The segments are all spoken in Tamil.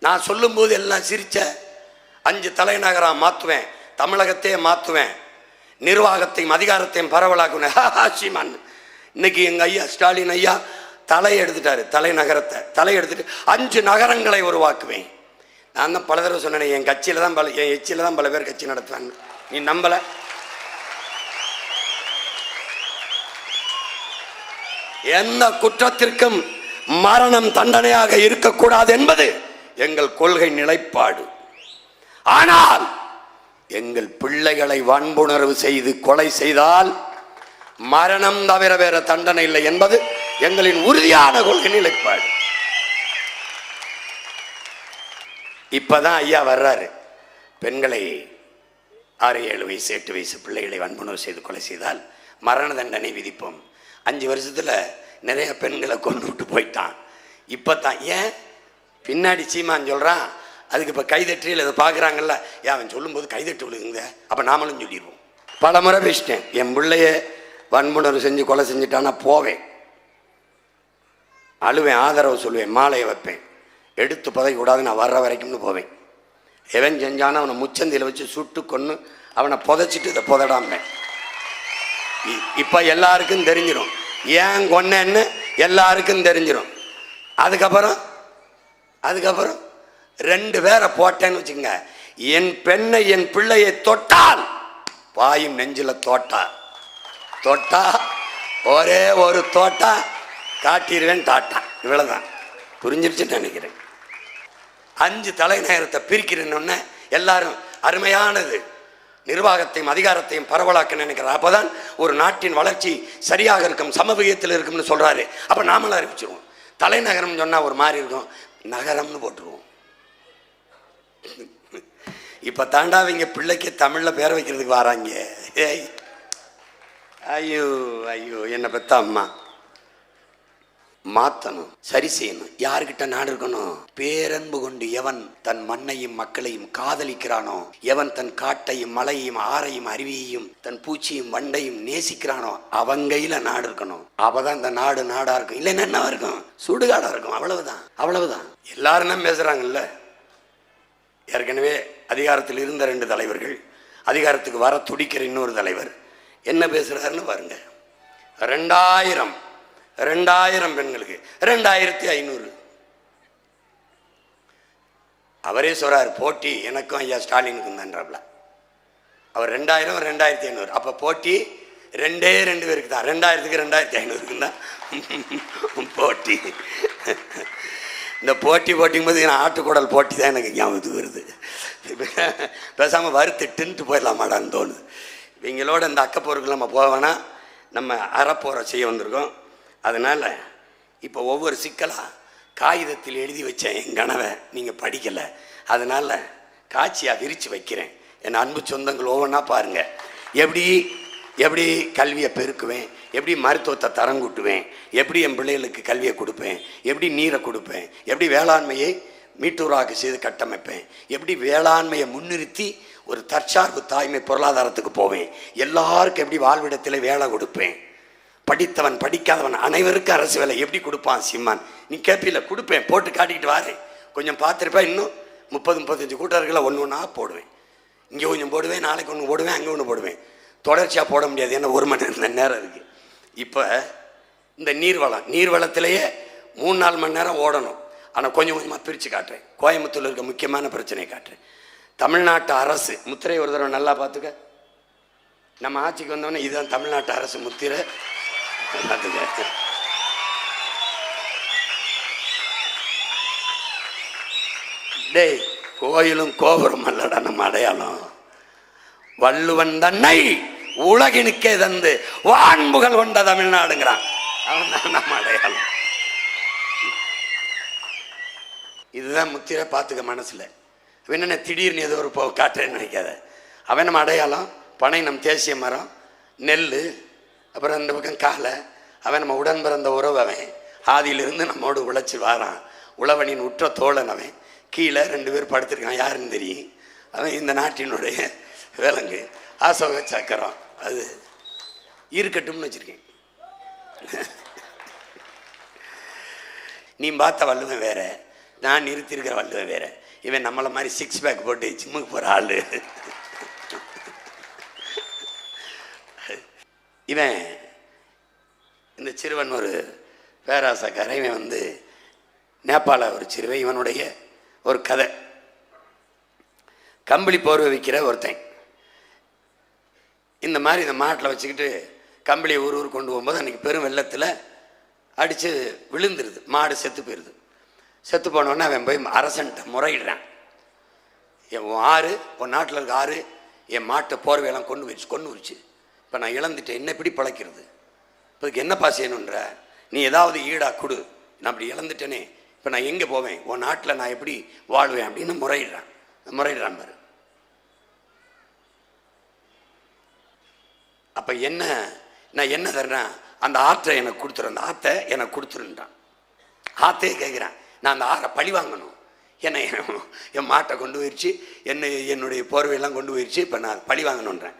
நான் சொல்லும்போது எல்லாம் சிரிச்ச 5 தலைநகராக மாற்றுவேன், தமிழகத்தையே மாற்றுவேன், நிர்வாகத்தையும் அதிகாரத்தையும் பரவலாக்குவேன். சீமான் இன்னைக்கு எங்கள் ஐயா ஸ்டாலின் ஐயா தலை எடுத்துட்டாரு, தலைநகரத்தை தலை எடுத்துட்டு 5 நகரங்களை உருவாக்குவேன். நான் தான் பல தடவை சொன்னேன், என் கட்சியில் தான் என் எச்சியில் தான் பல பேர் கட்சி நடத்துவாங்க. நீ நம்பலை? எந்த குற்றத்திற்கும் மரணம் தண்டனையாக இருக்கக்கூடாது என்பது எங்கள் கொள்கை நிலைப்பாடு. ஆனால் எங்கள் பிள்ளைகளை வன்புணர்வு செய்து கொலை செய்தால் மரணம் தவிர வேற தண்டனை இல்லை என்பது எங்களின் உறுதியான கொள்கை நிலைப்பாடு. இப்பதான் ஐயா வர்றாரு, பெண்களை 6, 7 வயசு 8 வயசு பிள்ளைகளை வன்புணர்வு செய்து கொலை செய்தால் மரண தண்டனை விதிப்போம். 5 வருஷத்துல நிறைய பெண்களை கொண்டு விட்டு போயிட்டான். இப்பதான் ஏன் பின்னாடி சீமான் சொல்றான், அதுக்கு இப்ப கைதற்றியில் அதை பாக்குறாங்கல்ல, அவன் சொல்லும் போது கைதட்டு விழுகுங்க, அப்ப நாமளும் சொல்லிடுவோம். பல முறை பேசிட்டேன், என் பிள்ளைய வன்புணர்வு செஞ்சு கொலை செஞ்சுட்டானா போவேன், அழுவேன், ஆதரவு சொல்லுவேன், மாலையை வைப்பேன், எடுத்து புதைக்க கூடாது, நான் வர்ற வரைக்கும்னு போவேன். எவன் செஞ்சானோ அவனை முச்சந்தியில் வச்சு சுட்டு கொன்று அவனை புதைச்சிட்டு இதை புதடாம. இப்ப எல்லாருக்கும் தெரிஞ்சிடும் ஏன் கொன்னேன்னு, எல்லாருக்கும் தெரிஞ்சிடும். அதுக்கப்புறம் 2 பேரை போட்டேன்னு வச்சுக்கோங்க, என் பெண்ணை என் பிள்ளையை தொட்டால் பாயும் நெஞ்சில தொட்டா ஒரே ஒரு தோட்டா காட்டிடுவேன், டாட்டா. இவ்வளவுதான், புரிஞ்சிருச்சுன்னு நினைக்கிறேன். 5 தலைநகரத்தை பிரிக்கிறேன்னு எல்லாரும் அருமையானது, நிர்வாகத்தையும் அதிகாரத்தையும் பரவலாக்க நினைக்கிறார். அப்பதான் ஒரு நாட்டின் வளர்ச்சி சரியாக இருக்கும், சமவிகிதத்தில் இருக்கும்னு சொல்றாரு. அப்ப நாமளும் அறிவிச்சிருவோம். தலைநகரம் சொன்னா ஒரு மாதிரி இருக்கும், நகரம்னு போட்டுருவோம். இப்ப தாண்டாவீங்க பிள்ளைக்கு தமிழ்ல பேர வைக்கிறதுக்கு வராங்க. ஐயோ ஐயோ, என்ன பெத்த அம்மா. மாத்தணும், சரி செய்யணும். யாருக்கிட்ட நாடு இருக்கணும்? பேரன்பு கொண்டு எவன் தன் மண்ணையும் மக்களையும் காதலிக்கிறானோ, எவன் தன் காட்டையும் மலையையும் ஆறையும் அருவியையும் தன் பூச்சியும் வண்டையும் நேசிக்கிறானோ அவங்கையில நாடு இருக்கணும். அப்பதான் இந்த நாடு நாடா இருக்கும். இல்லைன்னா என்ன இருக்கும்? சுடுகாடா இருக்கும். அவ்வளவுதான். எல்லாரும் பேசுறாங்கல்ல. ஏற்கனவே அதிகாரத்தில் இருந்த 2 தலைவர்கள், அதிகாரத்துக்கு வர துடிக்கிற இன்னொரு தலைவர் என்ன பேசுறாருன்னு பாருங்க. 2000 பெண்களுக்கு 2500. அவரே சொல்றாரு, போட்டி எனக்கும் ஐயா ஸ்டாலினுக்கும் தான்றாப்ல. அவர் 2000 2500. அப்ப போட்டி 2 பேருக்கு தான், 2000க்கு 2500 தான் போட்டி. இந்த போட்டிங்கும் போது நான் ஆட்டுக்குடல் போட்டி தான் எனக்கு ஞாபகத்துக்கு வருது. பேசாம வறுத்து தின்ட்டு போயிடலாமாடான்னு தோணுது. இவங்களோட இந்த அக்கப்போருக்கு நம்ம போவேன்னா நம்ம அறப்போரை செய்ய வந்திருக்கோம். அதனால் இப்போ ஒவ்வொரு சிக்கலாக காகிதத்தில் எழுதி வச்சேன் என் கனவை, நீங்கள் படிக்கலை. அதனால் காட்சியாக விரித்து வைக்கிறேன். என் அன்பு சொந்தங்கள் ஒவ்வொன்றா பாருங்கள். எப்படி கல்வியை பெருக்குவேன், எப்படி மருத்துவத்தை தரம் கூட்டுவேன், எப்படி என் பிள்ளைகளுக்கு கல்வியை கொடுப்பேன், எப்படி நீரை கொடுப்பேன், எப்படி வேளாண்மையை மீட்டூராக செய்து கட்டமைப்பேன், எப்படி வேளாண்மையை முன்னிறுத்தி ஒரு தற்சார்பு தாய்மை பொருளாதாரத்துக்கு போவேன், எல்லாருக்கும் எப்படி வாழ்விடத்தில் வேலை கொடுப்பேன், படித்தவன் படிக்காதவன் அனைவருக்கும் அரசு வேலை எப்படி கொடுப்பான் சீமான். நீ கேப்பில கொடுப்பேன், போட்டு காட்டிக்கிட்டு வாரேன். கொஞ்சம் பார்த்துருப்பேன், இன்னும் 30-35 கூட்டர்களை ஒன்றா போடுவேன். இங்கே கொஞ்சம் போடுவேன், நாளைக்கு ஒன்று போடுவேன், அங்கே ஒன்று போடுவேன். தொடர்ச்சியாக போட முடியாது, ஏன்னா 1 மணி நேரம் இருக்குது. இப்போ இந்த நீர்வளத்திலேயே 3-4 மணி நேரம் ஓடணும். ஆனால் கொஞ்சம் கொஞ்சமாக பிரித்து காட்டுறேன். கோயம்புத்தூரில் இருக்க முக்கியமான பிரச்சனையை காட்டுறேன். தமிழ்நாட்டு அரசு முத்திரை ஒரு தடவை நல்லா பார்த்துக்க. நம்ம ஆட்சிக்கு வந்தோடனே இதுதான் தமிழ்நாட்டு அரசு முத்திரை பார்த்துக்க. டேய், கோயிலும் கோபுரம் அல்லடா நம்ம அடையாளம். வள்ளுவன் தன்னை உலகினுக்கே தந்து வான்புகள் கொண்ட தமிழ்நாடுங்கிறான். அவன் தான் நம்ம அடையாளம். இதுதான் முத்திரை, பார்த்துக்க மனசுல. என்ன திடீர்னு ஏதோ ஒரு காட்டுறேன்னு நினைக்காத. அவன் நம்ம அடையாளம். பனை நம் தேசிய மரம், நெல், அப்புறம் அந்த பக்கம் காலை. அவன் நம்ம உடன் பிறந்த உறவு. அவன் ஆதியிலிருந்து நம்மோடு உழைச்சி வாரான். உழவனின் உற்ற தோழன். அவன் கீழே 2 பேர் படுத்திருக்கான், யாருன்னு தெரியும். அவன் இந்த நாட்டினுடைய விலங்கு, அசோக சக்கரம். அது இருக்கட்டும்னு வச்சிருக்கேன். நீ பார்த்த வள்ளுவன் வேற, நான் நிறுத்தியிருக்கிற வள்ளுவன் வேற, இவன் நம்மளை மாதிரி 6 பேக் போட்டு ஜிம்முக்கு போகிற ஆள். இவன் இந்த சிறுவன் ஒரு பேராசக்காரன். இவன் வந்து நேபாள ஒரு சிறுவன். இவனுடைய ஒரு கதை, கம்பளி போர்வை விற்கிற ஒருத்தன் இந்த மாதிரி இந்த மாட்டில் வச்சுக்கிட்டு கம்பளியை ஊர் கொண்டு போகும்போது அன்றைக்கி பெரும் வெள்ளத்தில் அடித்து விழுந்துருது, மாடு செத்து போயிடுது. செத்து போனோடனே அவன் போய் அரசன்ட்ட முறையிடுறான். என் ஆறு, உன் நாட்டில் இருக்க ஆறு என் மாட்டை போர்வையெல்லாம் கொண்டு வச்சு இப்போ நான் இழந்துட்டேன், என்ன எப்படி பிழைக்கிறது? இப்போதுக்கு என்னப்பா செய்யணுன்ற, நீ ஏதாவது ஈடா கொடு, நான் அப்படி இழந்துட்டேனே, இப்போ நான் எங்கே போவேன், உன் நாட்டில் நான் எப்படி வாழ்வேன் அப்படின்னு முறையிடுறான் பாரு. அப்போ என்ன, நான் என்ன தர்றேன், அந்த ஆற்றை எனக்கு கொடுத்துரு, அந்த ஆற்றை எனக்கு கொடுத்துருன்றான். ஆற்றையே கேட்குறேன், நான் அந்த ஆறை பழி வாங்கணும், என்னை என் மாட்டை கொண்டு போயிடுச்சு, என்னுடைய போர்வையெல்லாம் கொண்டு போயிடுச்சு, இப்போ நான் பழி வாங்கணுன்றேன்.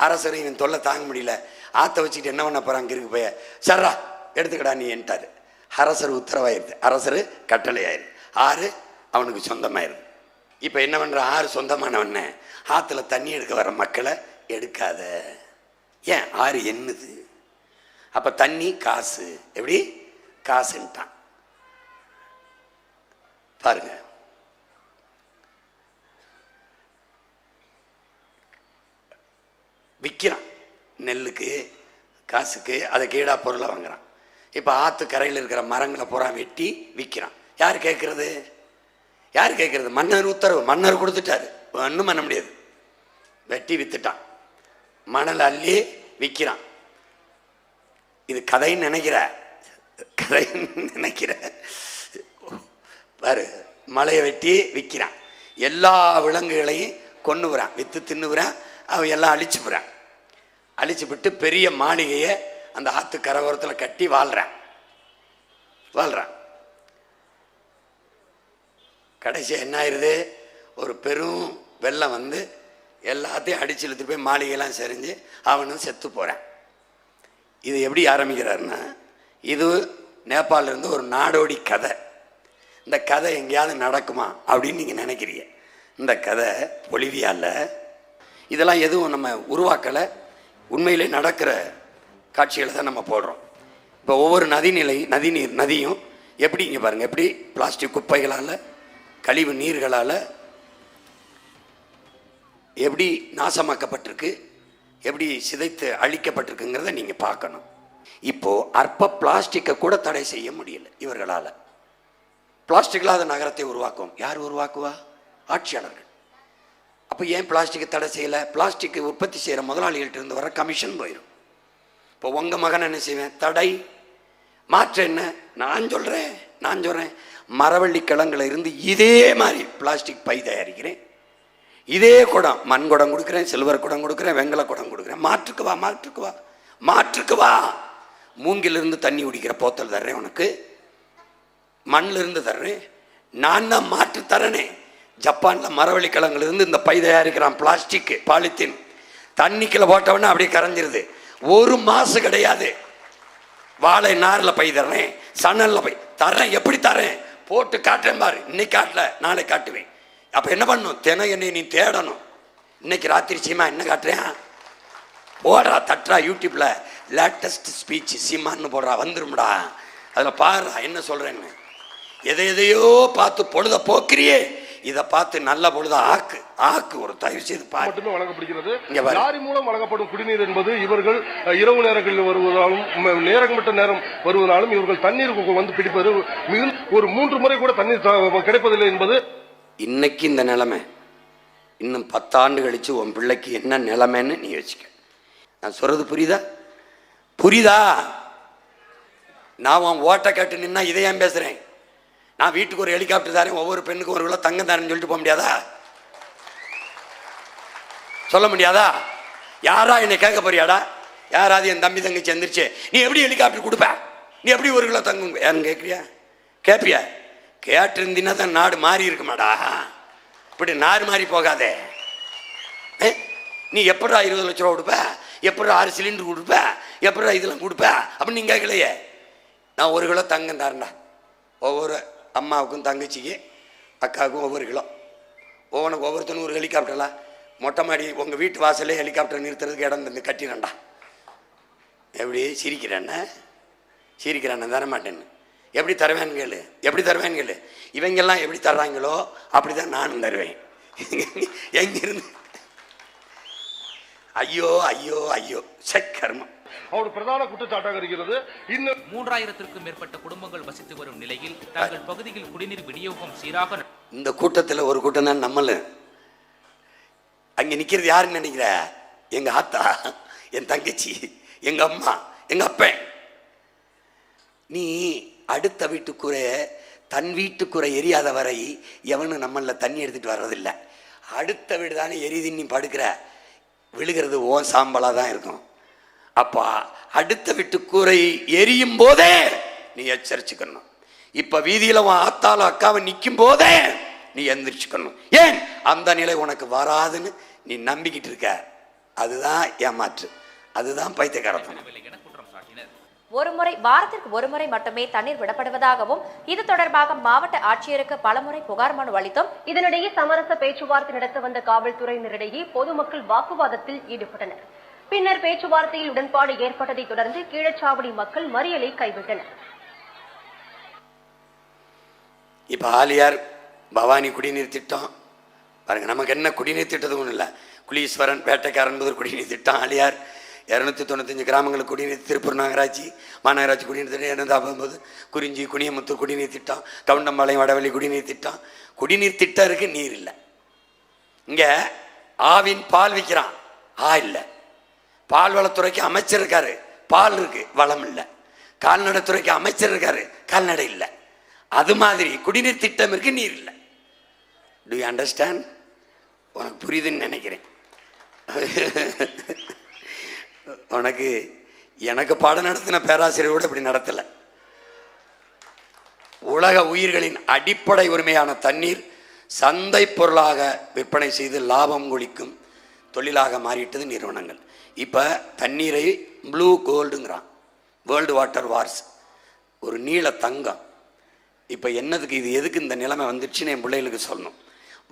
அரசர் இவன் தொல்லை தாங்க முடியல, ஆற்றை வச்சுக்கிட்டு என்ன பண்ண போகிறாங்க இருக்கு போய, சர்ரா எடுத்துக்கடா நீ என்ட்டாரு. அரசர் உத்தரவாயிருது, அரசர் கட்டளை ஆயிடுது, ஆறு அவனுக்கு சொந்தமாயிருது. இப்போ என்ன பண்ணுற, ஆறு சொந்தமானவன ஆற்றுல தண்ணி எடுக்க வர மக்களை எடுக்காத, ஏன் ஆறு என்னது, அப்போ தண்ணி காசு, எப்படி காசுன்ட்டான் பாருங்க. விற்கிறான், நெல்லுக்கு காசுக்கு அதை கீழா பொருளை வாங்குறான். இப்போ ஆற்று கரையில் இருக்கிற மரங்களை பூரா வெட்டி விற்கிறான். யார் கேட்குறது, யார் கேட்குறது? மன்னர் உத்தரவு, மன்னர் கொடுத்துட்டாரு, ஒன்றும் பண்ண முடியாது. வெட்டி விற்றுட்டான், மணல் அள்ளி விற்கிறான். இது கதைன்னு நினைக்கிற பாரு, மலையை வெட்டி விற்கிறான், எல்லா விலங்குகளையும் கொண்டு வரான், விற்று தின்னுறான், அவன் எல்லாம் அழிச்சு போகிறான். அழிச்சு விட்டு பெரிய மாளிகையை அந்த ஆற்று கரையோரத்தில் கட்டி வாழ்கிறான். கடைசியாக என்ன ஆயிடுது, ஒரு பெரும் வெள்ளம் வந்து எல்லாத்தையும் அடிச்சு இழுத்துட்டு போய் மாளிகையெல்லாம் செறிஞ்சு அவனும் செத்து போகிறான். இது எப்படி ஆரம்பிக்கிறாருன்னா, இது நேபாளிலிருந்து ஒரு நாடோடி கதை. இந்த கதை எங்கேயாவது நடக்குமா அப்படின்னு நீங்கள் நினைக்கிறீங்க. இந்த கதை பொலிவியாவில், இதெல்லாம் எதுவும் நம்ம உருவாக்கலை, உண்மையிலே நடக்கிற காட்சிகளை தான் நம்ம போடுறோம். இப்போ ஒவ்வொரு நதியும் எப்படி இங்கே பாருங்கள், எப்படி பிளாஸ்டிக் குப்பைகளால், கழிவு நீர்களால் எப்படி நாசமாக்கப்பட்டிருக்கு, எப்படி சிதைத்து அழிக்கப்பட்டிருக்குங்கிறத நீங்கள் பார்க்கணும். இப்போது அற்ப பிளாஸ்டிக்கை கூட தடை செய்ய முடியல இவர்களால். பிளாஸ்டிக் இல்லாத நகரத்தை உருவாக்கும், யார் உருவாக்குவா? ஆட்சியாளர்கள். அப்போ ஏன் பிளாஸ்டிக்கை தடை செய்யலை? பிளாஸ்டிக்கை உற்பத்தி செய்கிற முதலாளிகள்ட்ட இருந்து வர கமிஷன் போயிடும். இப்போ உங்கள் மகன் என்ன செய்வேன், தடை மாற்ற என்ன, நான் சொல்கிறேன் மரவள்ளி கிழங்குல இருந்து இதே மாதிரி பிளாஸ்டிக் பை தயாரிக்கிறேன், இதே குடம், மண் குடம் கொடுக்குறேன், சில்வர் குடம் கொடுக்குறேன், வெங்கல குடம் கொடுக்குறேன், மாற்றுக்கு வா. மூங்கிலிருந்து தண்ணி குடிக்கிற போத்தல் தர்றேன் உனக்கு, மண்ணிலிருந்து தர்றேன், நான் தான் மாற்று தரனே. ஜப்பானில் மரவள்ளி கிழங்குலேருந்து இந்த பை தயாரிக்கிறான், பிளாஸ்டிக் பாலித்தீன், தண்ணிக்குள்ள போட்டவொடனே அப்படியே கரைஞ்சிருது, ஒரு மாசு கிடையாது. வாழை நாரில் பை தர்றேன், சணலில் பை தர்றேன், எப்படி தரேன் போட்டு காட்டுறேன் பாரு, இன்னைக்கு காட்டல நாளை காட்டுவேன். அப்போ என்ன பண்ணணும், என்னை நீ தேடணும். இன்னைக்கு ராத்திரி சீமா என்ன காட்டுறேன், போடுறா தட்டுறா, யூடியூப்ல லேட்டஸ்ட் ஸ்பீச் சீமான்னு போடுறா, வந்துரும்டா, அதில் பாடுறா என்ன சொல்கிறேன்னு. எதையோ பார்த்து பொழுத போக்குறியே, இதை பார்த்து நல்ல பொழுத ஆக்கு ஒரு தயவு செய்து மட்டுமே வழங்கப்படுகிறது. லாரி மூலம் வழங்கப்படும் குடிநீர் என்பது இவர்கள் இரவு நேரங்களில் வருவதாலும் நேரங்கப்பட்ட நேரம் வருவதாலும் இவர்கள் தண்ணீர் வந்து பிடிப்பது ஒரு 3 முறை கூட தண்ணீர் கிடைப்பதில்லை என்பது இன்னைக்கு இந்த நிலைமை. இன்னும் 10 ஆண்டு கழிச்சு உன் பிள்ளைக்கு என்ன நிலைமைன்னு நீ யோசிக்க. நான் சொல்றது புரியுதா? நான் உன் ஓட்டை கேட்டு நின்னா இதை ஏன் பேசுறேன்? நான் வீட்டுக்கு ஒரு ஹெலிகாப்டர் தரேன், ஒவ்வொரு பெண்ணுக்கும் ஒரு கிலோ தங்கம் தரேன்னு சொல்லிட்டு போக முடியாதா? சொல்ல முடியாதா? யாரா என்னை கேட்க போறியாடா? யாராவது என் தம்பி தங்கச்சி எந்திரிச்சு நீ எப்படி ஹெலிகாப்டர் கொடுப்ப, நீ எப்படி 1 கிலோ தங்கம் யாருன்னு கேட்பியா? கேட்டு இருந்தீங்கன்னா தான் நாடு மாறி இருக்குமாடா. இப்படி நாடு மாறி போகாதே. நீ எப்படா 20 லட்ச ரூபா கொடுப்ப, எப்படா 6 சிலிண்டர் கொடுப்ப, எப்படா இதெல்லாம் கொடுப்ப அப்படின்னு நீங்க கேட்கலையே. நான் 1 கிலோ தங்கம் தரேன்டா, ஒவ்வொரு அம்மாவுக்கும் தங்கச்சிக்கு அக்காவுக்கும் ஒவ்வொரு கிலோ, ஒவ்வொருத்தனும் ஒரு ஹெலிகாப்டர்லாம். மொட்டை மாடி உங்கள் வீட்டு வாசலே ஹெலிகாப்டர் நிறுத்துறதுக்கு இடம் தந்து கட்டினண்டா. எப்படி சிரிக்கிறான்னு தர மாட்டேன்னு. எப்படி தருவேன்னு கேளு, எப்படி தருவேன்னு கேளு. இவங்கெல்லாம் எப்படி தர்றாங்களோ அப்படி தான் நானும் தருவேன். எங்கிருந்து ஐயோ ஐயோ ஐயோ சக்கர்மம். அவர் பிரதான குற்றச்சாட்டாக இருக்கிறது. இன்னும் 3000த்திற்கும் மேற்பட்ட குடும்பங்கள் வசித்து வரும் நிலையில் தங்கள் பகுதியில் குடிநீர் விநியோகம் சீராக. இந்த கூட்டத்தில் ஒரு கூட்டம் தான் நம்மள. அங்கே நிற்கிறது யாருன்னு நினைக்கிற? எங்க ஆத்தா, என் தங்கச்சி, எங்க அம்மா, எங்க அப்பன். நீ அடுத்த வீட்டுக்குறை தன் வீட்டுக்குறை எரியாத வரை எவனும் நம்மள தண்ணி எடுத்துட்டு வர்றதில்லை. அடுத்த வீடு தானே எரியுதுன்னு நீ படுக்கிற, விழுகிறது ஓ சாம்பலாக தான் இருக்கும். அப்பா அடுத்த வீட்டு கூரை எரியும் போதே நீ எச்சரிச்சுக்கணும். இப்ப வீதியில உன் ஆத்தாலும் அக்காவை நிற்கும் போதே நீ எந்திரிச்சுக்கணும். ஏன் அந்த நிலை உனக்கு வராதுன்னு நீ நம்பிக்கிட்டு இருக்க. அதுதான் ஏமாற்று, அதுதான் பைத்தியக்காரத்தனம். வாரத்திற்கு ஒரு முறை மட்டுமே தண்ணீர் விடப்படுவதாகவும் இது தொடர்பாக மாவட்ட ஆட்சியருக்கு பலமுறை புகார் மனு அளித்தும் இதனிடையே சமரச பேச்சுவார்த்தை நடத்த வந்த காவல்துறையினரிடையே பொதுமக்கள் வாக்குவாதத்தில் ஈடுபட்டனர். பின்னர் பேச்சுவார்த்தையில் உடன்பாடு ஏற்பட்டதை தொடர்ந்து கீழச்சாவடி மக்கள் மறியலை கைவிட்டனர். இப்ப ஆலியார் பவானி குடிநீர் திட்டம் பாருங்க, நமக்கு என்ன குடிநீர் திட்டத்துக்கு ஒன்றும் இல்லை. குலீஸ்வரன் வேட்டைக்காரன் குடிநீர் திட்டம், ஆலியார் 295 கிராமங்களுக்கு குடிநீர், திருப்பூர் நகராட்சி மாநகராட்சி குடிநீர் திட்டம் 259, குறிஞ்சி குனியமுத்தூர் குடிநீர் திட்டம், கவுண்டம்பாளையம் வடவள்ளி குடிநீர் திட்டம். குடிநீர் திட்டம் இருக்கு, நீர் இல்லை. இங்க ஆவின் பால் விற்கிறான், இல்லை. பால்வளத்துறைக்கு அமைச்சர் இருக்காரு, பால் இருக்கு, வளம் இல்லை. கால்நடைத்துறைக்கு அமைச்சர் இருக்காரு, கால்நடை இல்லை. அது மாதிரி குடிநீர் திட்டம் இருக்கு, நீர் இல்லை. To you understand? உனக்கு புரியுதுன்னு நினைக்கிறேன். எனக்கு பாடம் நடத்தின பேராசிரியரோடு இப்படி நடத்தலை. உலக உயிர்களின் அடிப்படை உரிமையான தண்ணீர் சந்தை பொருளாக விற்பனை செய்து லாபம் கொளிக்கும் தொழிலாக மாறிட்டது நிறுவனங்கள். இப்போ தண்ணீரை ப்ளூ கோல்டுங்கிறான், வேர்ல்டு வாட்டர் வார்ஸ், ஒரு நீல தங்கம். இப்போ என்னதுக்கு இது, எதுக்கு இந்த நிலைமை வந்துடுச்சுன்னு என் பிள்ளைகளுக்கு சொல்லணும்.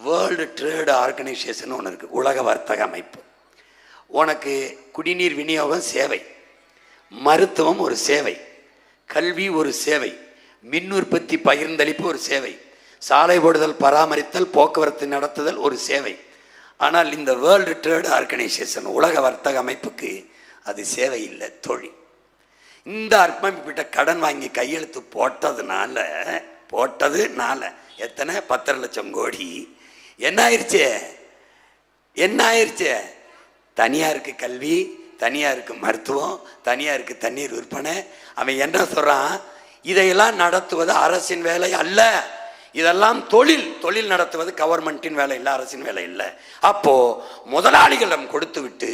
வேர்ல்டு ட்ரேடு ஆர்கனைசேஷன் ஒன்று இருக்குது, உலக வர்த்தக அமைப்பு. உனக்கு குடிநீர் விநியோகம் சேவை, மருத்துவம் ஒரு சேவை, கல்வி ஒரு சேவை, மின் உற்பத்தி பகிர்ந்தளிப்பு ஒரு சேவை, சாலை போடுதல் பராமரித்தல் போக்குவரத்து நடத்துதல் ஒரு சேவை. ஆனால் இந்த வேர்ல்டு ட்ரேடு ஆர்கனைசேஷன் உலக வர்த்தக அமைப்புக்கு அது சேவை இல்லை, தொழில். இந்த அர்ப்பணிப்பிட்ட கடன் வாங்கி கையெழுத்து போட்டதுனால எத்தனை 10 லட்சம் கோடி என்ன ஆயிடுச்சு? தனியாருக்கு கல்வி, தனியாருக்கு மருத்துவம், தனியாருக்கு தண்ணீர் விற்பனை. அவன் என்ன சொல்றான்? இதையெல்லாம் நடத்துவது அரசின் வேலை அல்ல, இதெல்லாம் தொழில் நடத்துவது கவர்மெண்டின் வேலை இல்லை, அரசின் வேலை இல்லை. அப்போ முதலாளிகளிடம் கொடுத்து விட்டு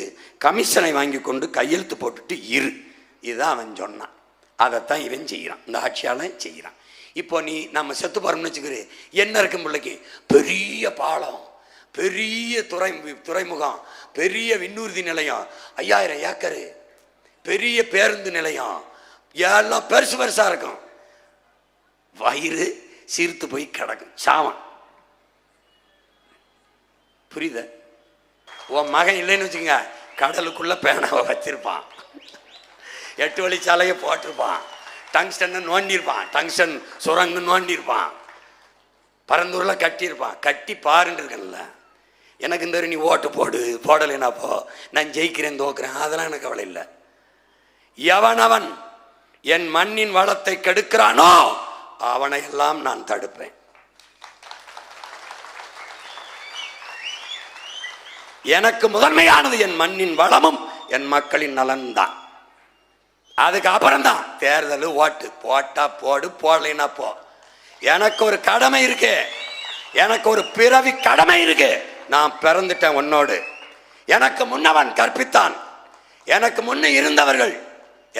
கமிஷனை வாங்கி கொண்டு கையெழுத்து போட்டுட்டு இரு, இதுதான் அவன் சொன்னான். அதைத்தான் இவன் செய்கிறான், இந்த ஆட்சியாளன் செய்கிறான். இப்போ நம்ம செத்து போறோம்னு வச்சுக்கிற, என்ன இருக்கும் பிள்ளைக்கு? பெரிய பாலம், பெரிய துறைமுகம், பெரிய விண்ணூர்தி நிலையம், 5000 ஏக்கரு, பெரிய பேருந்து நிலையம், எல்லாம் பெருசா இருக்கும். வயிறு சீர்த்து போய் கிடக்கும், சாவன். புரியுத? உன் மகன் இல்லைன்னு வச்சுக்கோங்க, கடலுக்குள்ள பேனாவை வச்சிருப்பான், 8 வழிச்சாலையை போட்டிருப்பான், டங்ஸ்டன் நோண்டிருப்பான், டங்ஸ்டன் சுரங்கு நோண்டிருப்பான், பரந்தூரில் கட்டியிருப்பான். கட்டி பாருன்னு இருக்கல. எனக்கு இந்த நீ ஓட்டு போடலைன்னா போ, நான் ஜெயிக்கிறேன் தோக்குறேன், அதெல்லாம் எனக்கு கவலை இல்லை. எவனவன் என் மண்ணின் வளத்தை கெடுக்கிறானோ அவனை எல்லாம் நான் தடுப்பேன். எனக்கு முதன்மையானது என் மண்ணின் வளமும் என் மக்களின் நலன்தான். அதுக்கு அப்புறம் தான் தேர்தல், ஓட்டு போட்டா போடு, போடலைன்னா போ. எனக்கு ஒரு கடமை இருக்கு, எனக்கு ஒரு பிறவி கடமை இருக்கு. நான் பிறந்துட்டேன் உன்னோடு. எனக்கு முன்னவன் கற்பித்தான், எனக்கு முன்னே இருந்தவர்கள்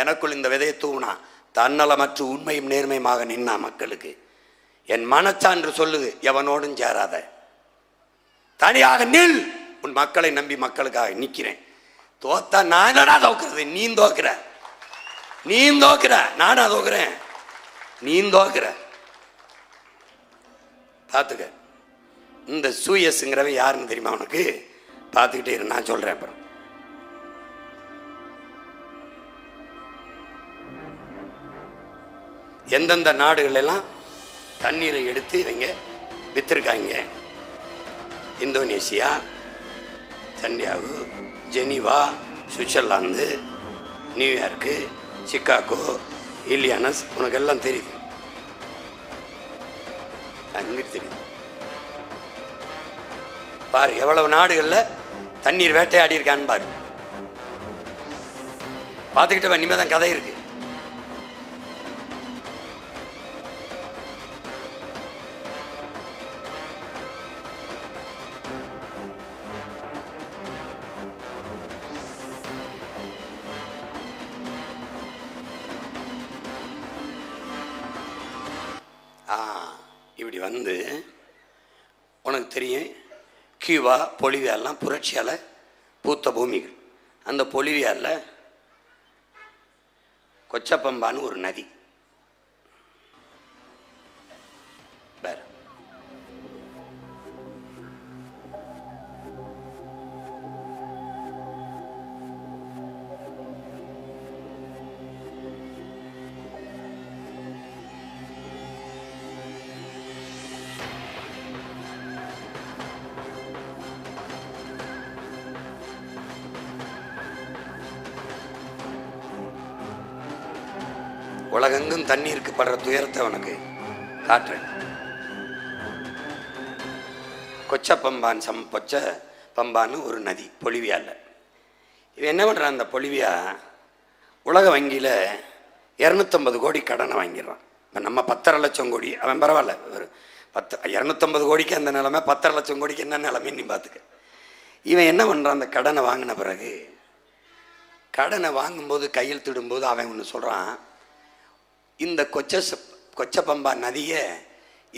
எனக்குள் இந்த விதையை தூவினா, தன்னலமற்ற உண்மையும் நேர்மையுமாக நின்னா மக்களுக்கு. என் மனச்சான்று சொல்லுது, எவனோடும் சேராத, தனியாக நில். உன் மக்களை நம்பி மக்களுக்காக நிற்கிறேன். தோத்தா நான் தோக்குறது, நீ தோக்குற, நானா தோக்குறேன், நீ தோக்குற. பார்த்துக்க. இந்த சூயஸுங்கிறவன் யாருன்னு தெரியுமா உனக்கு? பார்த்துக்கிட்டே இரு, நான் சொல்கிறேன் அப்புறம். எந்தெந்த நாடுகள் எல்லாம் தண்ணீரை எடுத்து இவங்க விற்றுருக்காங்க: Indonesia, Santiago, Geneva, Switzerland, New York, Chicago, Illinois. உனக்கு எல்லாம் தெரியுது, அங்கே தெரியுது. பாரு எவ்வளவு நாடுகளில் தண்ணீர் வேட்டையாடி இருக்கான்னு பாரு. பார்த்துக்கிட்ட இனிமே தான் கதை இருக்கு. இப்படி வந்து உனக்கு தெரியும், கியூபா, பொலிவியாலாம் புரட்சியால் பூத்த பூமிகள். அந்த பொலிவியாவில் கொச்சப்பம்பான்னு ஒரு நதி. வேற உலகெங்கும் தண்ணீருக்கு படுற துயரத்தை உனக்கு காட்டுறேன். கொச்ச பம்பான்னு ஒரு நதி பொலிவியாவில். இவன் என்ன பண்ணுறான்? அந்த பொலிவியா உலக வங்கியில் 250 கோடி கடனை வாங்கிடுறான். இப்போ நம்ம 10.5 லட்சம் கோடி, அவன் பரவாயில்ல, ஒரு 250 கோடிக்கு அந்த நிலைமை, 10.5 லட்சம் கோடிக்கு என்ன நிலைமைன்னு நீ பார்த்துக்க. இவன் என்ன பண்ணுறான்? அந்த கடனை வாங்கின பிறகு, கடனை வாங்கும்போது கையெழுத்திடும்போது அவன் ஒன்று சொல்கிறான்: இந்த கொச்சப்பம்பா நதியை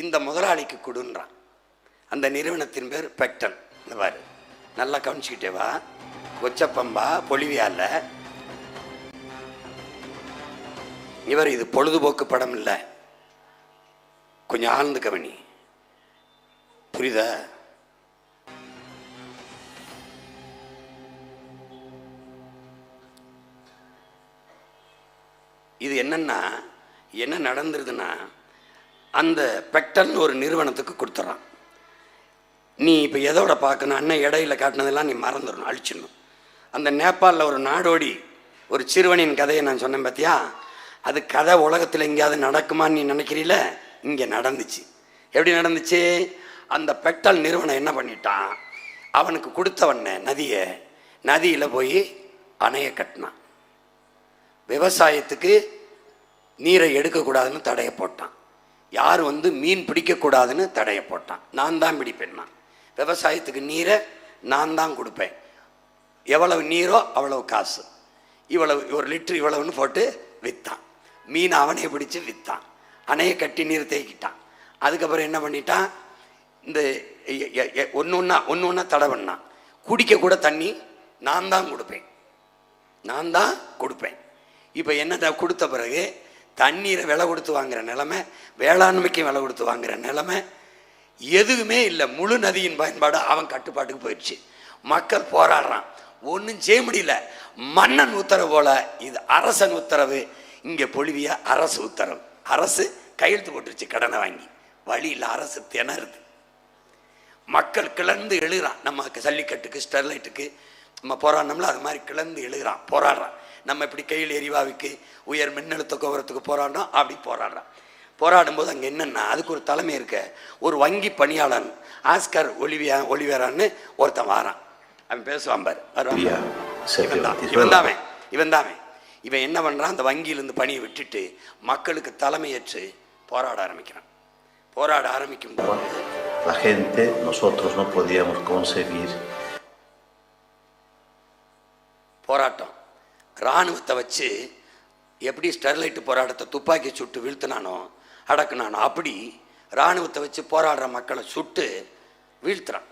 இந்த முதலாளிக்கு கொடுன்றான். அந்த நிறுவனத்தின் பேர் பெக்டன். இந்த பாரு, நல்லா கவனிச்சுக்கிட்டே வா. கொச்சப்பம்பா பொலிவியாவில். இவர் இது பொழுதுபோக்கு படம் இல்லை, கொஞ்சம் ஆழ்ந்து கவனி, புரியுதா? இது என்னன்னா, என்ன நடந்துருதுன்னா, அந்த பெக்டல்னு ஒரு நிறுவனத்துக்கு கொடுத்துட்றான். நீ இப்போ எதோட பார்க்கணும்? அண்ணன் இடையில காட்டினதெல்லாம் நீ மறந்துடணும், அழிச்சிடணும். அந்த நேபாளில் ஒரு நாடோடி, ஒரு சிறுவனின் கதையை நான் சொன்னேன் பார்த்தியா? அது கதை உலகத்தில் எங்கேயாவது நடக்குமான்னு நீ நினைக்கிறீல? இங்கே நடந்துச்சு. எப்படி நடந்துச்சு? அந்த பெக்டல் நிறுவனம் என்ன பண்ணிட்டான்? அவனுக்கு கொடுத்தவன நதியில் போய் அணையை கட்டினான். விவசாயத்துக்கு நீரை எடுக்கக்கூடாதுன்னு தடையை போட்டான். யார் மீன் பிடிக்கக்கூடாதுன்னு தடையை போட்டான். நான் தான் பிடிப்பேன், நான் விவசாயத்துக்கு நீரை நான் தான் கொடுப்பேன், எவ்வளவு நீரோ அவ்வளவு காசு, இவ்வளவு ஒரு லிட்டர் இவ்வளவுன்னு போட்டு விற்றான். மீன் அவனே பிடிச்சி விற்றான். அணையை கட்டி நீர் தேக்கிட்டான். அதுக்கப்புறம் என்ன பண்ணிட்டான்? இந்த ஒன்று ஒன்றா தடை பண்ணான். குடிக்க கூட தண்ணி நான் தான் கொடுப்பேன். இப்போ என்ன கொடுத்த பிறகு தண்ணீரை விலை கொடுத்து வாங்குற நிலைமை, வேளாண்மைக்கு விலை கொடுத்து வாங்குற நிலைமை எதுவுமே இல்லை. முழு நதியின் பயன்பாடு அவன் கட்டுப்பாட்டுக்கு போயிடுச்சு. மக்கள் போராடுறான், ஒன்றும் செய்ய முடியல. மன்னன் உத்தரவு போல இது அரசன் உத்தரவு. இங்கே பொலிவியா அரசு உத்தரவு. அரசு கையெழுத்து போட்டுருச்சு கடனை வாங்கி. வழி இல்லை, அரசு திணறுது. மக்கள் கிளர்ந்து எழுகிறான். நம்ம ஜல்லிக்கட்டுக்கு, ஸ்டெர்லைட்டுக்கு நம்ம போராடணும்ல, அது மாதிரி கிளர்ந்து எழுகிறான், போராடுறான். நம்ம இப்படி கையில் எரிவாவிக்கு, உயர் மின்னழுத்த கோபுரத்துக்கு போராடணும், அப்படி போராடுறான். போராடும்போது அங்கே என்னென்னா, அதுக்கு ஒரு தலைமை இருக்க, ஒரு வங்கி பணியாளன் ஆஸ்கர் ஒலிவேரான்னு ஒருத்தன் வாரான். அவன் பேசுவான் பாரு, இவன் தான். இவன் என்ன பண்ணுறான்? அந்த வங்கியிலேருந்து பணியை விட்டுட்டு மக்களுக்கு தலைமையேற்று போராட ஆரம்பிக்கிறான். போராட ஆரம்பிக்கும் போது la gente, nosotros no podíamos concebir. போராட்டம் இராணுவத்தை வச்சு எப்படி ஸ்டெர்லைட் போராட்டத்தை துப்பாக்கி சுட்டு வீழ்த்தினானோ, அடக்குனானோ, அப்படி இராணுவத்தை வச்சு போராடுற மக்களை சுட்டு வீழ்த்துறான்.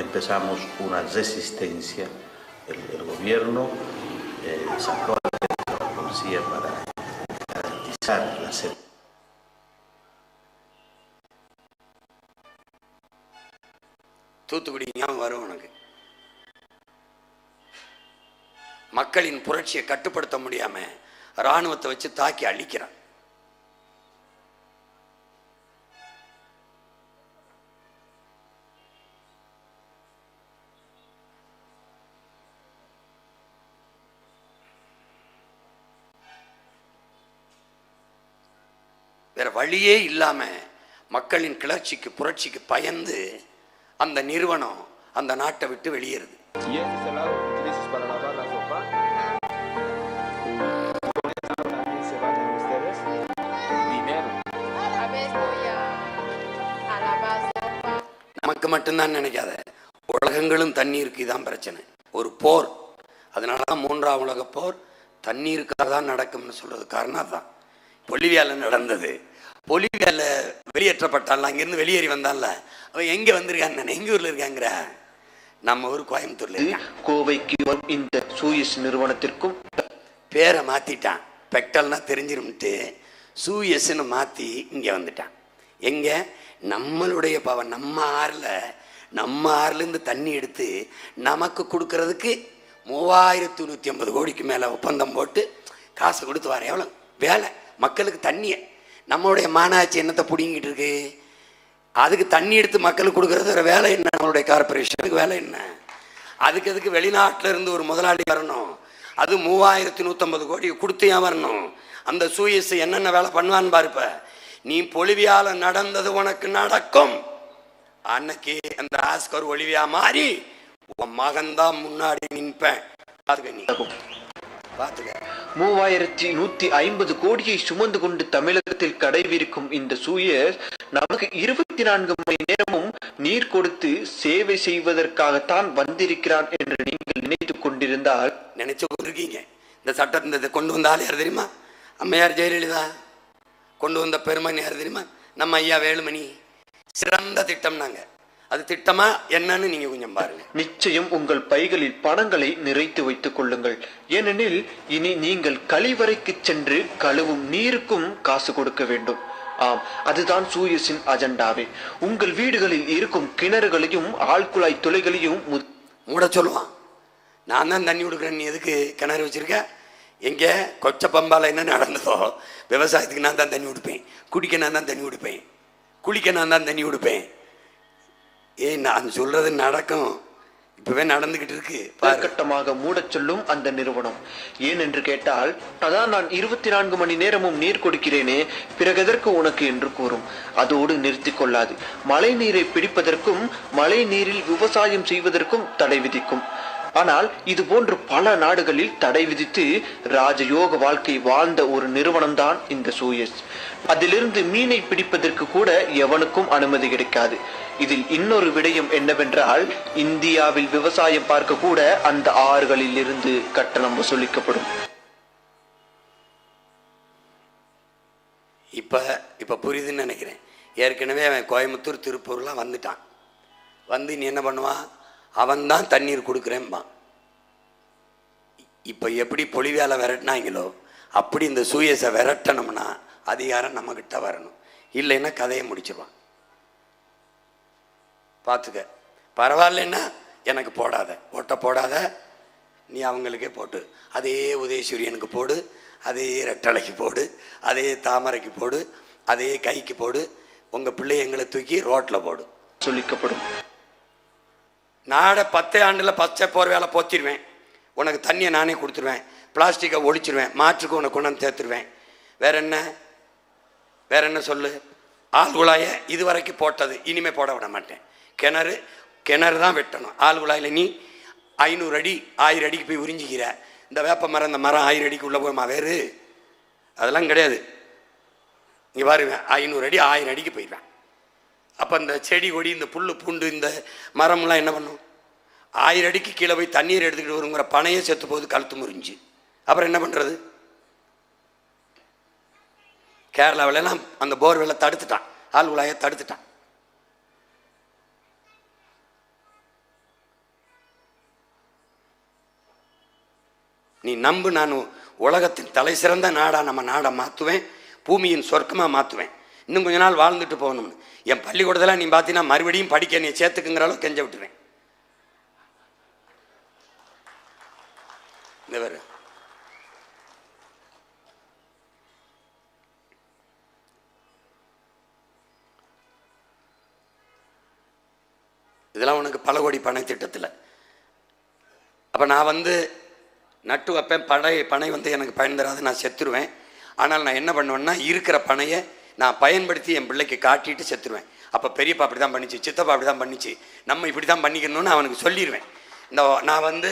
Empezamos una resistencia. El gobierno sacó a la conocía para garantizar la seguridad. Thoothukudi ஞாபகம் வரும் உனக்கு. மக்களின் புரட்சியை கட்டுப்படுத்த முடியாம இராணுவத்தை வச்சு தாக்கி அழிக்கிறான். வேற வழியே இல்லாம மக்களின் கிளர்ச்சிக்கு புரட்சிக்கு பயந்து அந்த நிறுவனம் அந்த நாட்டை விட்டு வெளியேறுது. Y este salado que utilizas para lavar la sopa, con esa agua también se bañan ustedes. Dinero. A la vez voy a lavar sopa. நமக்கு மட்டும்தான் நினைக்காத, உலகங்களும் தண்ணீருக்கு இதான் பிரச்சனை. ஒரு போர், அதனாலதான் 3ஆம் உலக போர் தண்ணீருக்காக தான் நடக்கும்னு சொல்றது காரணம் அதுதான். பொலிவியால நடந்தது. பொலிவியால வெளியேற்றப்பட்டான்ல, அங்கிருந்து வெளியேறி வந்தான்ல, அவன் எங்க வந்திருக்கான்னு எங்க ஊர்ல இருக்காங்கிற, நம்ம ஊர் கோயம்புத்தூர்ல இருக்கான். கோவைக்கு இந்த சூயஸ் நிறுவனத்திற்கும் பேரை மாத்திட்டான். பெக்டல்னா தெரிஞ்சிரும்ட்டு சூயஸ்ன்னு மாத்தி இங்க வந்துட்டான். எங்க நம்மளுடைய பவன், நம்ம ஆறுல இருந்து தண்ணி எடுத்து நமக்கு கொடுக்கறதுக்கு 3150 கோடிக்கு மேல ஒப்பந்தம் போட்டு காசு கொடுத்து வர. எவ்வளவு வேலை மக்களுக்கு தண்ணிய. நம்மளுடைய மாநாட்சி என்னத்தை பிடிங்கிட்டு இருக்கு? அதுக்கு தண்ணி எடுத்து மக்களுக்கு கொடுக்கறது ஒரு வேலை என்ன? நம்மளுடைய கார்பரேஷனுக்கு வேலை என்ன? அதுக்கு வெளிநாட்டில இருந்து ஒரு முதலாளி வரணும். அது 3150 கோடி கொடுத்து ஏன் வரணும்? அந்த சூயஸ் என்னென்ன வேலை பண்ணுவான்னு பாருப்ப. நீ பொலிவியால நடந்தது உனக்கு நடக்கும். அன்னைக்கு அந்த ஆஸ்கர் ஒலிவியா மாறி உன் மகன்தான் முன்னாடி நிற்பேன். பாத்துக்க. 3150 கோடியை சுமந்து கொண்டு தமிழகத்தில் கடைவிருக்கும் இந்த சூயஸ் நமக்கு 24 மணி நேரமும் நீர் கொடுத்து சேவை செய்வதற்காகத்தான் வந்திருக்கிறான் என்று நீங்கள் நினைத்துக் கொண்டிருந்தால் நினைச்சு கொண்டிருக்கீங்க. இந்த சட்டத்தை கொண்டு வந்த ஆள் யார் தெரியுமா? அம்மையார் ஜெயலலிதா. கொண்டு வந்த பெருமன் யார் தெரியுமா? நம்ம ஐயா வேலுமணி. சிறந்த திட்டம். நாங்க அது திட்டமா என்னன்னு நீங்க கொஞ்சம் பாருங்க. நிச்சயம் உங்கள் பைகளில் பணங்களை நிறைத்து வைத்துக் கொள்ளுங்கள். ஏனெனில் இனி நீங்கள் கழிவறைக்கு சென்று கழுவும் நீருக்கும் காசு கொடுக்க வேண்டும். ஆம், அதுதான் சூயஸின் அஜெண்டாவே. உங்கள் வீடுகளில் இருக்கும் கிணறுகளையும் ஆழ்குழாய் துளைகளையும் மூட சொல்லுவான். நான் தான் தண்ணி கொடுக்குறேன், நீ எதுக்கு கிணறு வச்சிருக்க? எங்க கொச்ச பம்பால என்ன நடந்ததோ, விவசாயத்துக்கு நான் தான் தண்ணி கொடுப்பேன், குடிக்க நான் தான் தண்ணி கொடுப்பேன், குளிக்க நான் தான் தண்ணி கொடுப்பேன். நான் சொல்றது நடக்கும். இப்பவே நடந்துகிட்டு இருக்கு. கட்டமாக மூடச் சொல்லும் அந்த நிறுவனம். ஏன் என்று கேட்டால், அதான் நான் 24 மணி நேரமும் நீர் கொடுக்கிறேனே, பிறகு எதற்கு உனக்கு என்று கூறும். அதோடு நிறுத்திக் கொள்ளாது. மழை நீரை பிடிப்பதற்கும் மழை நீரில் விவசாயம் செய்வதற்கும் தடை விதிக்கும். ஆனால் இது போன்று பல நாடுகளில் தடை விதித்து ராஜயோக வாழ்க்கை வாழ்ந்த ஒரு நிறுவனம் தான் இந்த சூயஸ். அதிலிருந்து மீனை பிடிப்பதற்கு கூட எவனுக்கும் அனுமதி கிடைக்காது. இதில் இன்னொரு விடயம் என்னவென்றால், இந்தியாவில் விவசாயம் பார்க்க கூட அந்த ஆறுகளில் இருந்து கட்டணம் வசூலிக்கப்படும். இப்ப புரியுதுன்னு நினைக்கிறேன். ஏற்கனவே அவன் கோயம்புத்தூர் திருப்பூர்லாம் வந்துட்டான். வந்து நீ என்ன பண்ணுவான்? அவன் தான் தண்ணீர் கொடுக்குறேன்பான். இப்ப எப்படி பொலிவியால விரட்டினாங்களோ அப்படி இந்த சூயஸை விரட்டணும்னா அதிகாரம் நம்ம கிட்ட வரணும். இல்லைன்னா கதையை முடிச்சிருவான். பார்த்துக்க. பரவாயில்லைன்னா எனக்கு போடாத, ஓட்ட போடாத, நீ அவங்களுக்கே போட்டு, அதே உதயசூரியனுக்கு போடு, அதே ரெட்டலைக்கு போடு, அதே தாமரைக்கு போடு, அதே கைக்கு போடு, உங்க பிள்ளைங்களை தூக்கி ரோட்ல போடு சொல்லிக்கப்படும். நாடை 10 ஆண்டுல பச்சை போர் வேலை போத்திடுவேன். உனக்கு தண்ணியை நானே கொடுத்துருவேன். பிளாஸ்டிக்கை ஒழிச்சிருவேன். மாற்றுக்கு உனக்கு கொண்டாந்து சேர்த்துருவேன். வேற என்ன சொல்லு? ஆள் குழாயை இதுவரைக்கும் போட்டது இனிமே போட விட மாட்டேன். கிணறு தான் வெட்டணும். ஆள் குழாயில் நீ 500 அடி 1000 அடிக்கு போய் உறிஞ்சிக்கிற. இந்த வேப்ப மரம், இந்த மரம் 1000 அடிக்கு உள்ள போயுமா? வேறு அதெல்லாம் கிடையாது. இங்கே பாருவேன், 500 அடி 1000 அடிக்கு போயிடுவேன். அப்போ இந்த செடி கொடி, இந்த புல் பூண்டு, இந்த மரம்லாம் என்ன பண்ணும்? 1000 அடிக்கு கீழே போய் தண்ணீர் எடுத்துக்கிட்டு வருங்கிற பனையே செத்து போகுது, கழுத்து முறிஞ்சு. அப்புறம் என்ன பண்ணுறது? கேரளாவிலாம் அந்த போர்வெல்லை தடுத்துட்டான், ஆள் குழாயை தடுத்துட்டான். நீ நம்பு, நான் உலகத்தின் தலை சிறந்த நாடாக நம்ம நாடை மாற்றுவேன், பூமியின் சொர்க்கமாக மாற்றுவேன். இன்னும் கொஞ்ச நாள் வாழ்ந்துட்டு போகணும்னு. என் பள்ளிக்கூடத்தில் நீ பார்த்தீங்கன்னா மறுபடியும் படிக்க நீ சேர்த்துக்குங்கிற அளவு கெஞ்ச விட்டுருவேன். இந்த வேறு இதெல்லாம் உனக்கு பல கோடி பனை திட்டத்தில். அப்போ நான் நட்டு வைப்பேன். பனை எனக்கு பயன் தராது, நான் செத்துருவேன். ஆனால் நான் என்ன பண்ணுவேன்னா இருக்கிற பனையை நான் பயன்படுத்தி என் பிள்ளைக்கு காட்டிட்டு செத்துருவேன். அப்போ பெரியப்பா அப்படி தான் பண்ணிச்சு, சித்தப்பா அப்படி தான் பண்ணிச்சு, நம்ம இப்படி தான் பண்ணிக்கணும்னு அவனுக்கு சொல்லிடுவேன். நான்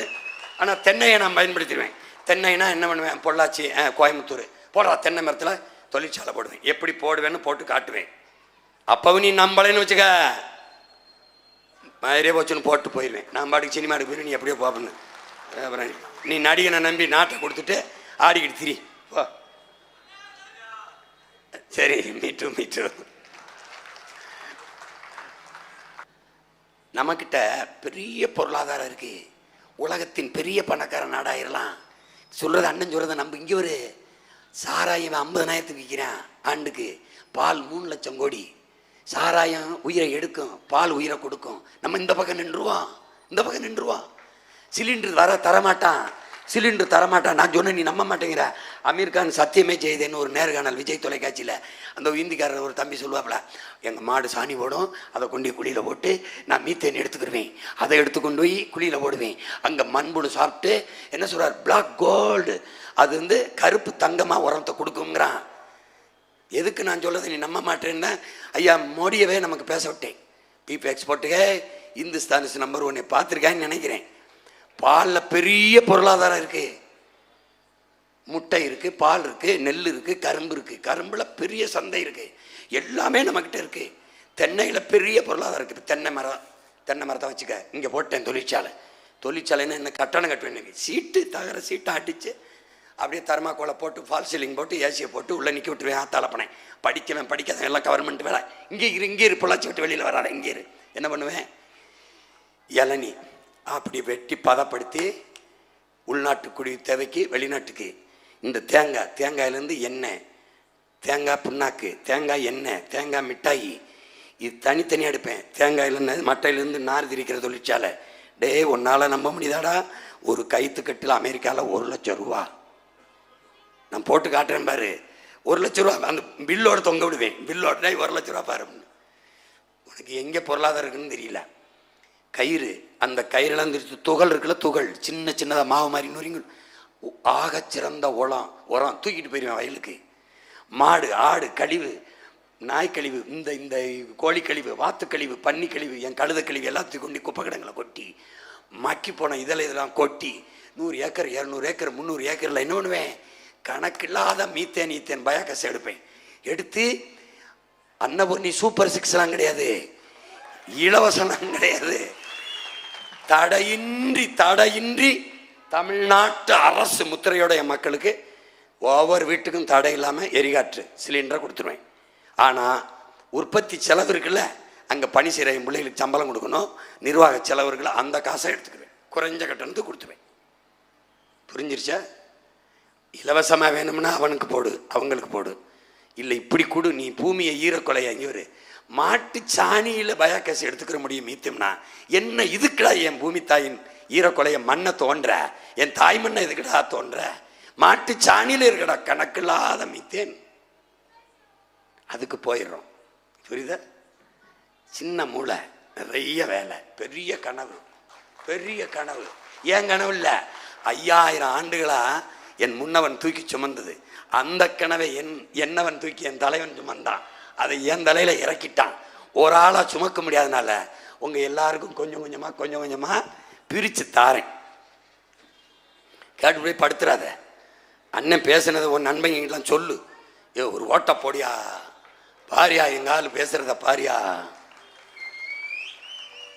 ஆனால் தென்னையை நான் பயன்படுத்திடுவேன். தென்னைனா என்ன பண்ணுவேன், பொள்ளாச்சி கோயம்புத்தூர் போடுறா தென்னை மரத்தில் தொழிற்சாலை போடுவேன். எப்படி போடுவேன்னு போட்டு காட்டுவேன். அப்பவும் நீ நம்பலைன்னு வச்சுக்க, மாதிரியே போச்சுன்னு போட்டு போயிடுவேன். நான் பாட்டுக்கு சினிமா எடுக்க போயிடுவேன், நீ எப்படியோ போப்பண்ணு. அப்புறம் நீ நடிகனை நம்பி நாட்டை கொடுத்துட்டு ஆடிக்கிட்டு திரி போ. சரி, மீட்டு நம்மக்கிட்ட பெரிய பொருளாதாரம் இருக்கு, உலகத்தின் பெரிய பணக்கார நாடாயிரலாம். சொல்றது அண்ணன் சொல்றத நம்ம. இங்கே ஒரு சாராயம் 50,000க்கு விற்கிறான் ஆண்டுக்கு. பால் 3 லட்சம் கோடி. சாராயம் உயிரை எடுக்கும், பால் உயிரை கொடுக்கும். நம்ம இந்த பக்கம் நின்றுவான். சிலிண்டர் தரமாட்டான். நான் சொன்ன நீ நம்ப மாட்டேங்கிற. அமீர் கான் சத்தியமே செய்தேன்னு ஒரு நேர்காணல் விஜய் தொலைக்காட்சியில் அந்த இந்திக்காரர் ஒரு தம்பி சொல்லுவாப்புல, எங்கள் மாடு சாணி போடும், அதை கொண்டு குழியில் போட்டு நான் மீத்தேன் எடுத்துக்கிடுவேன், அதை எடுத்துக்கொண்டு போய் குழியில் போடுவேன், அங்கே மண்புழு சாப்பிட்டு என்ன சொல்கிறார், பிளாக் கோல்டு, அது கருப்பு தங்கமாக உரத்தை கொடுக்குங்கிறான். எதுக்கு நான் சொல்றது நீ நம்ப மாட்டேன்னா, ஐயா மோடியவே நமக்கு பேச விட்டேன். பீப் எக்ஸ்போர்ட்டுக்கு இந்துஸ்தான் இஸ் நம்பர் 1 பார்த்துருக்கான்னு நினைக்கிறேன். பாலில் பெரிய பொருளாதாரம் இருக்கு. முட்டை இருக்கு, பால் இருக்கு, நெல் இருக்கு, கரும்பு இருக்கு. கரும்புல பெரிய சந்தை இருக்கு. எல்லாமே நம்மக்கிட்ட இருக்கு. தென்னையில் பெரிய பொருளாதாரம் இருக்கு. தென்னை மரத்தை வச்சுக்க, இங்கே போட்டேன் தொழிற்சாலைன்னு என்ன கட்டணம் கட்டுவேன். தகர சீட்டை அடிச்சு அப்படியே தர்மாக்கோலை போட்டு ஃபால் சீலிங் போட்டு ஏசியை போட்டு உள்ளே நிற்க விட்டுருவேன். ஆத்தாலப்பனேன் படிக்காதவன் எல்லாம் கவர்மெண்ட் வேலை. இங்கே இரு பொள்ளாச்சி விட்டு வெளியில் வராத, இங்கே இரு. என்ன பண்ணுவேன், இளநீ அப்படி வெட்டி பதப்படுத்தி உள்நாட்டு குடி தேவைக்கு, வெளிநாட்டுக்கு. இந்த தேங்காயிலேருந்து எண்ணெய், தேங்காய் புண்ணாக்கு, தேங்காய் எண்ணெய், தேங்காய் மிட்டாயி, இது தனித்தனியாக எடுப்பேன். தேங்காயிலேருந்து மட்டையிலேருந்து நார் திரிக்கிற தொழிற்சாலை. உன்னால் நம்ப முடியுதாடா, ஒரு கைத்துக்கட்டில் அமெரிக்காவில் 1 லட்சம் ரூபா. நான் போட்டு காட்டுறேன் பாரு, 1 லட்ச ரூபா அந்த பில்லோட தொங்க விடுவேன். பில்லோட 1 லட்ச ரூபா பாரு. உனக்கு எங்கே பொருளாதாரம் இருக்குன்னு தெரியல. கயிறு, அந்த கயிறுலாம் துகள் இருக்குல்ல, துகள் சின்னதாக மாவு மாதிரி நொறிங்க. ஆகச்சிறந்த உரம் தூக்கிட்டு போயிடுவேன் வயலுக்கு. மாடு ஆடு கழிவு, நாய் கழிவு, இந்த கோழி கழிவு, வாத்து கழிவு, பன்னி கழிவு, என் கழுத கழிவு எல்லாத்தையும் கொண்டு குப்பை கிடங்களை கொட்டி, மக்கி போன இதெல்லாம் கொட்டி 100 ஏக்கர் 200 ஏக்கர் 300 ஏக்கரில் என்ன பண்ணுவேன், கணக்கில்லாத மீத்தேன் பயோகேஸ் எடுப்பேன். எடுத்து அன்னபூர்ணி சூப்பர் 6 கிடையாது, இலவசம் கிடையாது, தடையின்றி தமிழ்நாட்டு அரசு முத்திரையோட என் மக்களுக்கு ஒவ்வொரு வீட்டுக்கும் தடை இல்லாமல் எரிகாற்று சிலிண்டரை கொடுத்துருவேன். ஆனால் உற்பத்தி செலவு இருக்குல்ல, அங்கே பணி செய்கிற என் பிள்ளைகளுக்கு சம்பளம் கொடுக்கணும், நிர்வாக செலவு இருக்குல்ல, அந்த காசை எடுத்துக்குவேன். குறைஞ்ச கட்டணத்துக்கு கொடுத்துருவேன். புரிஞ்சிருச்சா? இலவசமாக வேணும்னா அவனுக்கு போடு, அவங்களுக்கு போடு. இல்லை இப்படி கொடு, நீ பூமியை ஈரக்கொலையை ஒரு மாட்டு சாணியில் பயோகேஸ் எடுத்துக்கிற முடியும் மீத்தம்னா என்ன? இதுக்குடா என் பூமி தாயின் ஈரக்கொலையை மண்ணை தோன்ற, என் தாய் மண்ணை இதுக்குடா தோன்ற? மாட்டு சாணியில் இருக்கடா கணக்கில்லாத மீத்தேன். அதுக்கு போயிடுறோம். புரியுதா? சின்ன மூளை, நிறைய வேலை, பெரிய கனவு. ஏன் கனவு இல்லை, 5000 ஆண்டுகளா என் முன்னவன் தூக்கி சுமந்தது. அந்த கனவை என்னவன் தூக்கி என் தலைவன் சுமந்தான். அதை என் தலையில இறக்கிட்டான். ஒரு ஆளா சுமக்க முடியாதனால உங்க எல்லாருக்கும் கொஞ்சம் கொஞ்சமா பிரிச்சு தாரேன். கேட்டு போய் படுத்துறாத. அண்ணன் பேசுனதை உன் நண்பங்கெல்லாம் சொல்லு. ஒரு ஓட்ட போடியா பாரியா, எங்காலும் பேசுறத பாரியா.